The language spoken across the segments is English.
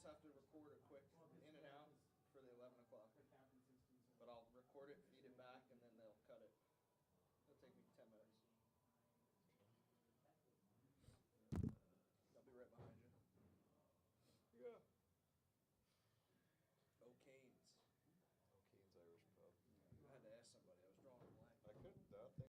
just have to record a quick in and out for the 11 o'clock. But I'll record it, feed it back, and then they'll cut it. It'll take me 10 minutes. I'll be right behind you. Yeah. O'Kane's. O'Kane's Irish Pub. I had to ask somebody. I was drawing a blank. I couldn't.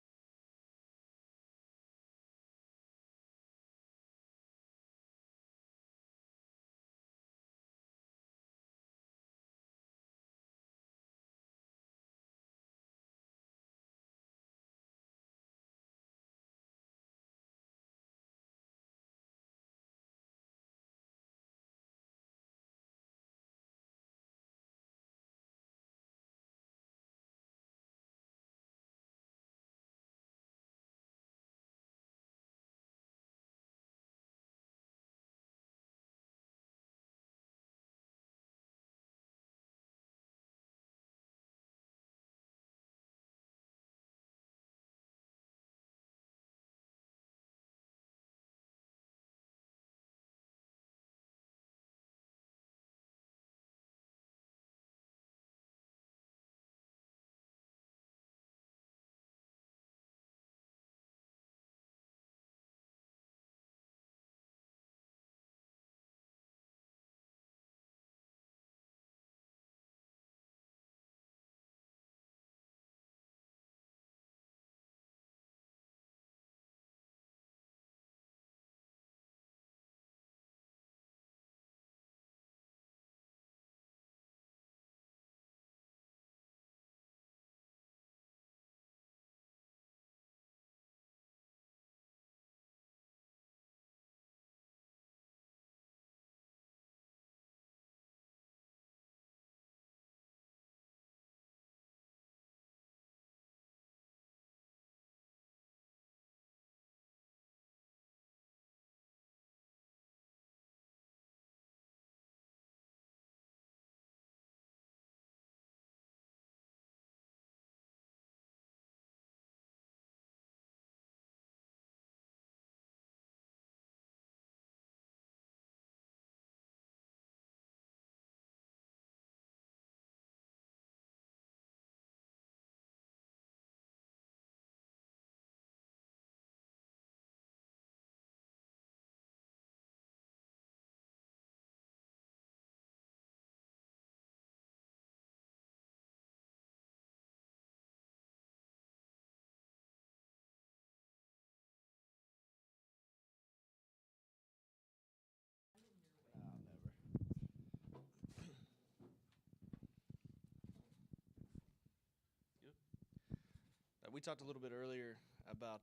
We talked a little bit earlier about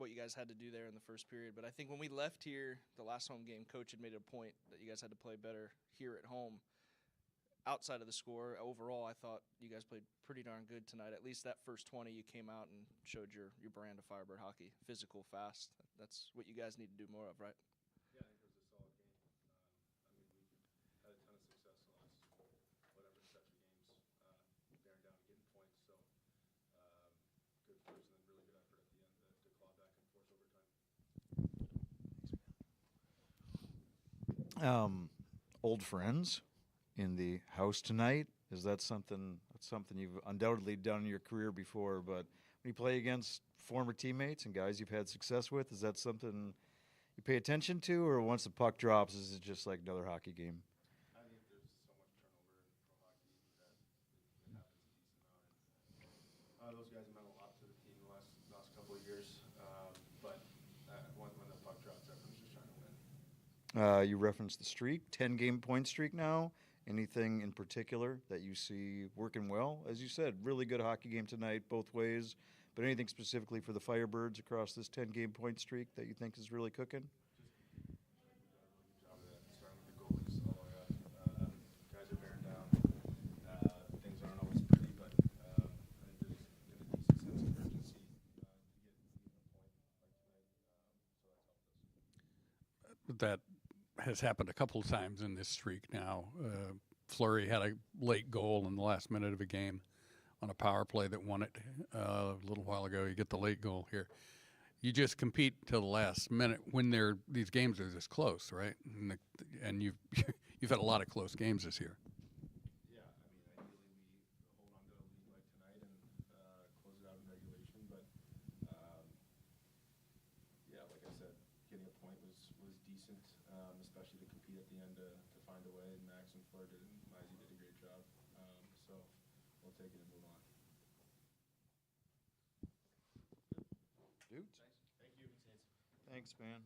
what you guys had to do there in the first period, but I think when we left here, the last home game, Coach had made a point that you guys had to play better here at home. Outside of the score, overall, I thought you guys played pretty darn good tonight. At least that first 20, you came out and showed your brand of Firebird hockey, physical, fast. That's what you guys need to do more of, right? Yeah, I think it was a solid game. We had a ton of success the last whatever stretch of games, bearing down and getting points. So good first and then really good effort at the end to claw back and force overtime. Old friends in the house tonight. Is that something you've undoubtedly done in your career before? But when you play against former teammates and guys you've had success with, is that something you pay attention to, or once the puck drops, is it just like another hockey game? I think there's so much turnover in pro hockey that it happens a decent amount. Those guys have meant a lot to the team the last couple of years. But when the puck drops, everyone's just trying to win. You referenced the streak, 10-game point streak now. Anything in particular that you see working well? As you said, really good hockey game tonight, both ways. But anything specifically for the Firebirds across this 10-game point streak that you think is really cooking? We've done a really good job of that, starting with the goalies all the way up. Guys are bearing down. Things aren't always pretty, but I think there's been a decent sense of urgency to get a point like tonight. So that's helped us. That has happened a couple of times in this streak now. Fleury had a late goal in the last minute of a game on a power play that won it a little while ago. You get the late goal here. you just compete till the last minute when these games are this close, right? And you've you've had a lot of close games this year. Yeah, I mean, ideally we hold on to a lead like tonight and close it out in regulation. But yeah, like I said, getting a point was decent, especially to compete at the end to find a way. And Max and Fleur did, and Mizey did a great job. So we'll take it and move on. Dudes. Thank you. Thanks, man.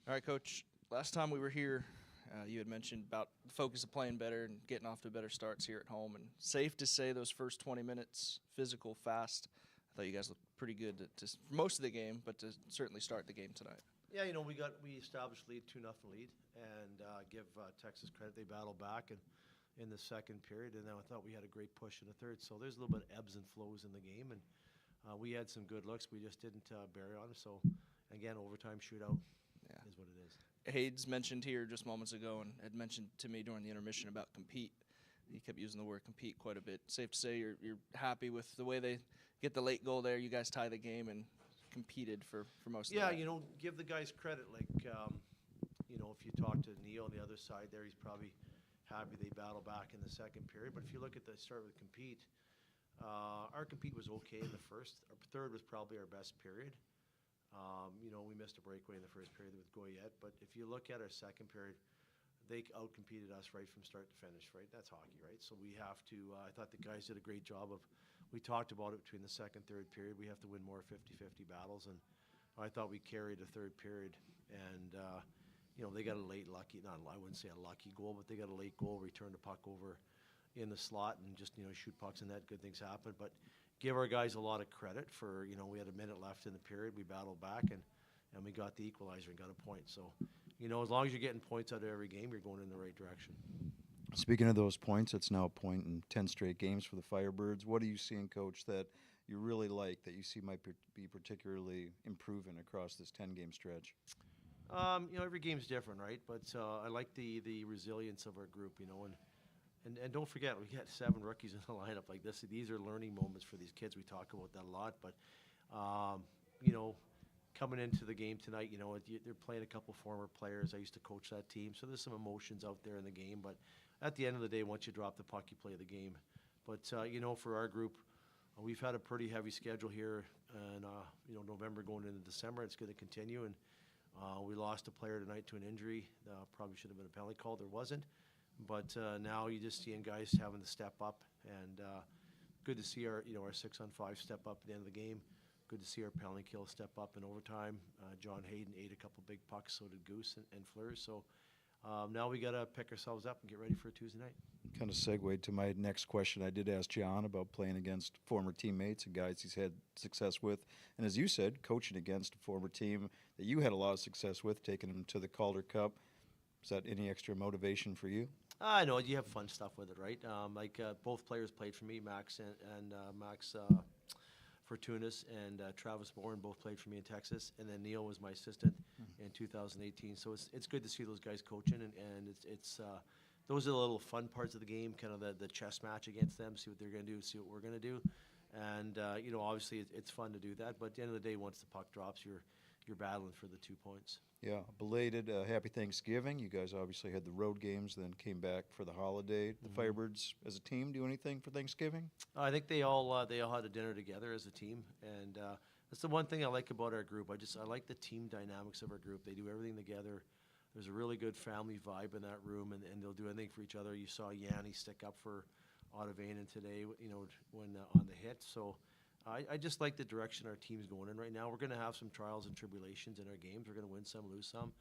All right, Coach. Last time we were here, you had mentioned about the focus of playing better and getting off to better starts here at home. And safe to say, those first 20 minutes, physical, fast. I thought you guys looked pretty good for most of the game, but to certainly start the game tonight. Yeah, we established lead 2-0 lead, and give Texas credit. They battled back and in the second period, and then I thought we had a great push in the third. So there's a little bit of ebbs and flows in the game, and we had some good looks. We just didn't bury on it. So again, overtime shootout is what it is. Hayes mentioned here just moments ago and had mentioned to me during the intermission about compete. He kept using the word compete quite a bit. Safe to say you're happy with the way they get the late goal there. You guys tie the game and competed for most of it. Yeah, give the guys credit. Like, if you talk to Neil on the other side there, he's probably happy they battled back in the second period. But if you look at the start with compete, our compete was okay in the first. Our third was probably our best period. We missed a breakaway in the first period with Goyette. But if you look at our second period, they outcompeted us right from start to finish, right? That's hockey, right? So we have to, I thought the guys did a great job we talked about it between the second, third period. We have to win more 50-50 battles. And I thought we carried a third period. And, they got a late lucky, I wouldn't say a lucky goal, but they got a late goal, returned the puck over in the slot and just, shoot pucks and that, good things happen. But give our guys a lot of credit for, we had a minute left in the period. We battled back and we got the equalizer and got a point. So, as long as you're getting points out of every game, you're going in the right direction. Speaking of those points, it's now a point in 10 straight games for the Firebirds. What are you seeing, Coach, that you really like, that you see might be particularly improving across this 10-game stretch? Every game's different, right? But I like the resilience of our group, and don't forget, we got 7 rookies in the lineup like this. These are learning moments for these kids. We talk about that a lot, but coming into the game tonight, they're playing a couple former players. I used to coach that team, so there's some emotions out there in the game. But at the end of the day, once you drop the puck, you play the game. But for our group, we've had a pretty heavy schedule here, and November going into December, it's going to continue. And we lost a player tonight to an injury. Probably should have been a penalty call. There wasn't. But now you're just seeing guys having to step up, and good to see our 6-on-5 step up at the end of the game. Good to see our penalty kill step up in overtime. John Hayden ate a couple big pucks, so did Goose and Fleurs. So now we got to pick ourselves up and get ready for a Tuesday night. Kind of segued to my next question. I did ask John about playing against former teammates and guys he's had success with. And as you said, coaching against a former team that you had a lot of success with, taking them to the Calder Cup. Is that any extra motivation for you? I know you have fun stuff with it, right? Both players played for me, Max and Max Fortunas and Travis Bourne both played for me in Texas, and then Neil was my assistant in 2018. So it's good to see those guys coaching, and it's those are the little fun parts of the game, kind of the chess match against them, see what they're going to do, see what we're going to do, and obviously it's fun to do that. But at the end of the day, once the puck drops, you're battling for the 2 points. Yeah, belated happy Thanksgiving. You guys obviously had the road games, then came back for the holiday. The Firebirds as a team do anything for Thanksgiving? I think they all had a dinner together as a team, and that's the one thing I like about our group. I like the team dynamics of our group. They do everything together. There's a really good family vibe in that room, and they'll do anything for each other. You saw Yanni stick up for Ottavainen today, when on the hit. So I just like the direction our team's going in right now. We're going to have some trials and tribulations in our games. We're going to win some, lose some.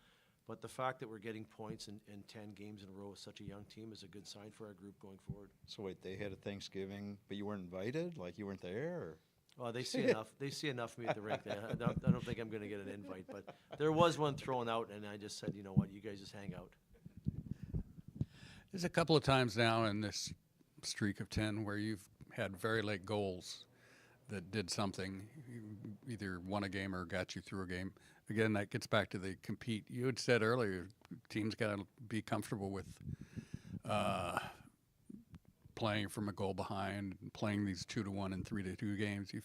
But the fact that we're getting points in 10 games in a row with such a young team is a good sign for our group going forward. So wait, they had a Thanksgiving, but you weren't invited? Like you weren't there? Or? Oh, they see enough. They see enough of me at the rink. I don't think I'm going to get an invite, but there was one thrown out, and I just said, you know what, you guys just hang out. There's a couple of times now in this streak of 10 where you've had very late goals that did something, either won a game or got you through a game. Again, that gets back to the compete. You had said earlier, teams got to be comfortable with playing from a goal behind, and playing these 2-1 and 3-2 games. You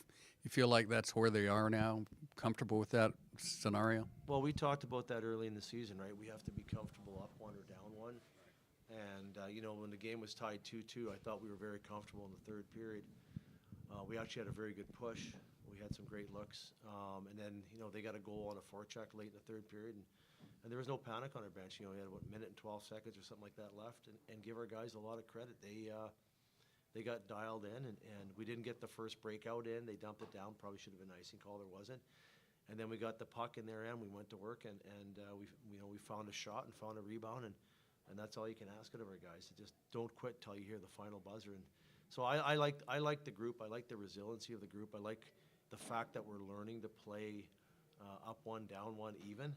feel like that's where they are now, comfortable with that scenario? Well, we talked about that early in the season, right? We have to be comfortable up 1 or down 1. And, when the game was tied 2-2, I thought we were very comfortable in the third period. We actually had a very good push. We had some great looks. And then, they got a goal on a forecheck late in the third period. And there was no panic on our bench. We had about a minute and 12 seconds or something like that left. And give our guys a lot of credit. They got dialed in, and we didn't get the first breakout in. They dumped it down. Probably should have been an icing call. There wasn't. And then we got the puck in their end. We went to work, and we found a shot and found a rebound. And that's all you can ask out of our guys. Just don't quit till you hear the final buzzer. And so I like the group. I like the resiliency of the group. I like the fact that we're learning to play up 1, down 1, even.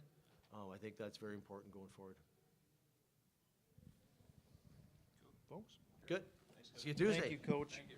I think that's very important going forward. Folks? Good. See you Tuesday. Thank you, Coach. Thank you.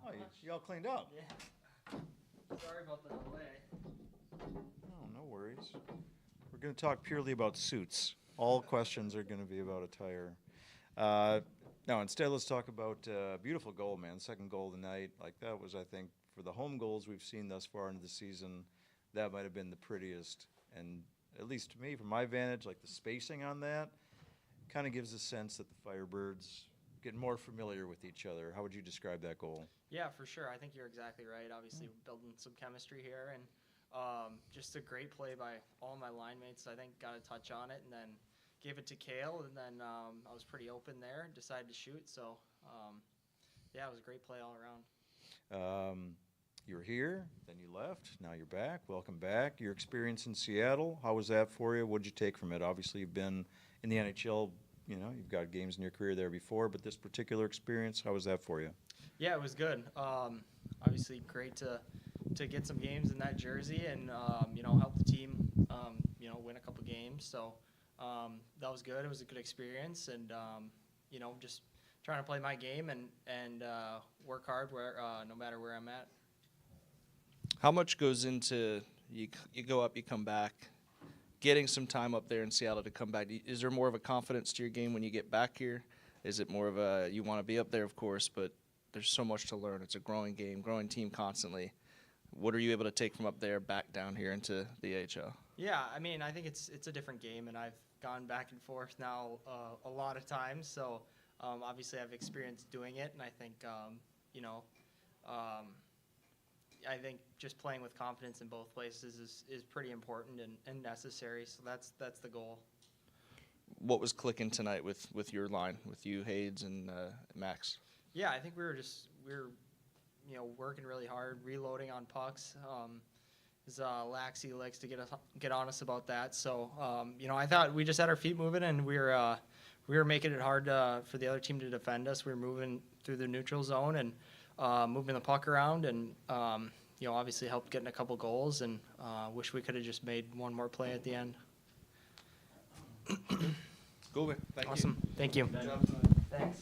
Oh, you all cleaned up. Yeah. Sorry about the delay. Oh, no worries. We're going to talk purely about suits. All questions are going to be about attire. Now, instead, let's talk about beautiful goal, man. Second goal of the night. Like, that was, I think, for the home goals we've seen thus far into the season, that might have been the prettiest. And at least to me, from my vantage, like the spacing on that kind of gives a sense that the Firebirds get more familiar with each other. How would you describe that goal? Yeah, for sure. I think you're exactly right. Obviously, we're building some chemistry here, and just a great play by all my line mates. I think got a touch on it, and then gave it to Kale, and then I was pretty open there, decided to shoot. So, yeah, it was a great play all around. You were here, then you left, now you're back. Welcome back. Your experience in Seattle, how was that for you? What did you take from it? Obviously, you've been in the NHL, you know, you've got games in your career there before, but this particular experience, how was that for you? Yeah, it was good. Obviously, great to get some games in that jersey and, help the team, win a couple games. So that was good. It was a good experience, and, just trying to play my game and work hard no matter where I'm at. How much goes into you go up, you come back, getting some time up there in Seattle to come back? Is there more of a confidence to your game when you get back here? Is it more of a you want to be up there, of course, but there's so much to learn. It's a growing game, growing team constantly. What are you able to take from up there back down here into the AHL? Yeah, I mean, I think it's a different game, and I've gone back and forth now a lot of times. So obviously, I've experienced doing it, and I think I think just playing with confidence in both places is pretty important and necessary. So that's the goal. What was clicking tonight with your line, with you, Hades, and Max? Yeah, I think we were working really hard, reloading on pucks. Laxey likes to get on us about that. So I thought we just had our feet moving, and we were making it hard for the other team to defend us. We were moving through the neutral zone and moving the puck around, and obviously helped getting a couple goals. And wish we could have just made one more play at the end. Cool, man. Thank you. Awesome. Thank you. Thanks.